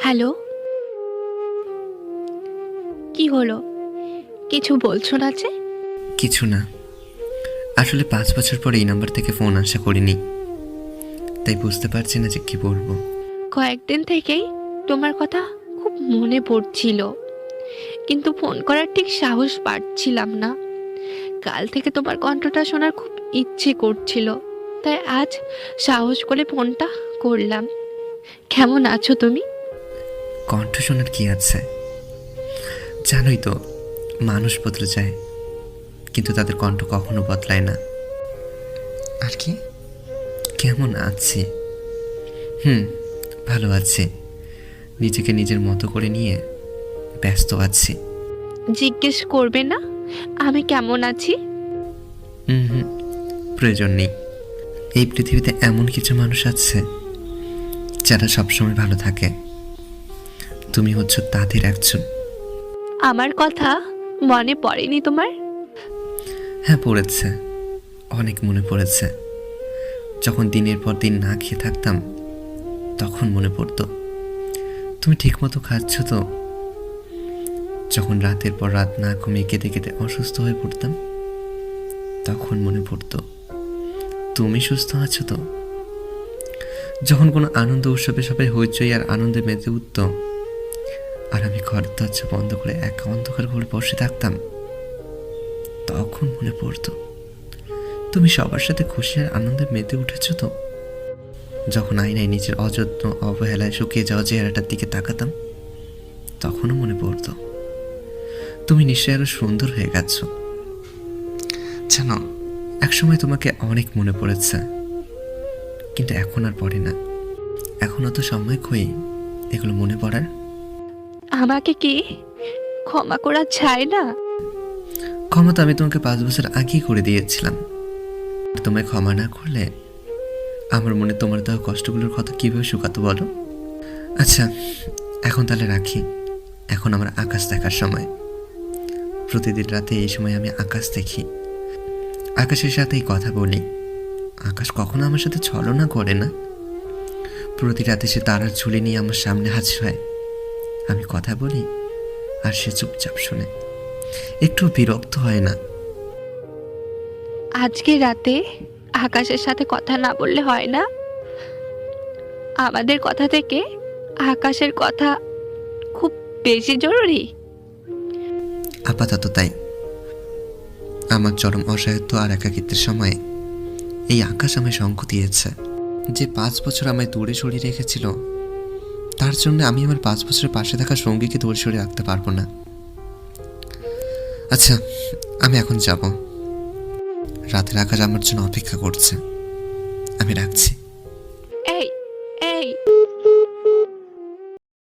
Hello, কি হলো? কিছু বলছো না যে? কিছু না, আসলে 5 বছর পর এই নাম্বার থেকে ফোন আশা করিনি, তাই বুঝতে পারছি না যে কি বলবো। কয়েকদিন থেকেই তোমার কথা খুব মনে পড়ছিল, কিন্তু ফোন করার ঠিক সাহস পাচ্ছিলাম না। কাল থেকে তোমার কণ্ঠটা শোনার খুব ইচ্ছে করছিল, তাই আজ সাহস করে ফোনটা করলাম। কেমন আছো তুমি? কণ্ঠ শোনার কি আছে, জানোই তো, মানুষ বদলে যায় কিন্তু তাদের কণ্ঠ কখনো বদলায় না। আর কি, কেমন আছি? ভালো আছি, নিজেকে নিজের মতো করে নিয়ে ব্যস্ত আছি। জিজ্ঞেস করবে না আমি কেমন আছি? হুম, প্রয়োজন নেই। এই পৃথিবীতে এমন কিছু মানুষ আছে যারা সবসময় ভালো থাকে, তুমি হচ্ছ তাদের একজন। আমার কথা মনে পড়েনি তোমার? হ্যাঁ, পড়েছে, অনেক মনে পড়েছে। যখন দিনের পর দিন না খেয়ে থাকতাম তখন মনে পড়তো তুমি ঠিকমতো খাচ্ছ তো। যখন রাতের পর রাত না ঘুমিয়ে কেঁদে কেঁদে অসুস্থ হয়ে পড়তাম তখন মনে পড়তো তুমি সুস্থ আছো তো। যখন কোনো আনন্দ উৎসবে সবাই হইচই আর আনন্দে মেতে উঠত আর আমি ঘরের দরজা বন্ধ করে একা অন্ধকার ঘরে বসে থাকতাম তখন মনে পড়তো তুমি সবার সাথে খুশি আর আনন্দে মেতে উঠেছো তো। যখন আয়নায় নিজের অযত্ন অবহেলায় শুকিয়ে যাওয়া চেহারাটার দিকে তাকাতাম তখনও মনে পড়তো তুমি নিশ্চয়ই আরো সুন্দর হয়ে গেছো। জানো, একসময় তোমাকে অনেক মনে পড়েছে, কিন্তু এখন আর পড়ে না। এখন অত সময় কই এগুলো মনে পড়ার। আমাকে কি ক্ষমা করা যায় না? ক্ষমা তো আমি তোমাকে 5 বছর আগেই করে দিয়েছিলাম। তোমায় ক্ষমা না করলে আমার মনে তোমার দেওয়া কষ্টগুলোর কথা কিভাবে শুকাতো বলো। আচ্ছা, এখন তাহলে রাখি। এখন আমার আকাশ দেখার সময়। প্রতিদিন রাতে এই সময় আমি আকাশ দেখি, আকাশের সাথেই কথা বলি। আকাশ কখনো আমার সাথে ছলনা করে না। প্রতি রাতে সে তারার ঝুলি নিয়ে আমার সামনে হাজির হয়। আমি কথা বলি আর সে চুপচাপ শোনে, একটু বিরক্ত হয় না। আজকে রাতে আকাশের সাথে কথা না বললে হয় না? আমাদের কথা থেকে আকাশের কথা খুব বেশি জরুরি। আপাতত তাই। আমার চরম অসহায়ত্ব আর একাকিত্বের সময় এই আকাশ আমায় সঙ্গ দিয়েছে। যে 5 বছর আমায় দূরে সরিয়ে রেখেছিল, তার জন্য আমি আমার 5 বছরের পাশে থাকা সঙ্গীকে দূরে সরিয়ে রাখতে পারবো না। আচ্ছা, আমি এখন যাব। রাতের আকাশ আমার জন্য অপেক্ষা করছে। আমি রাখছি।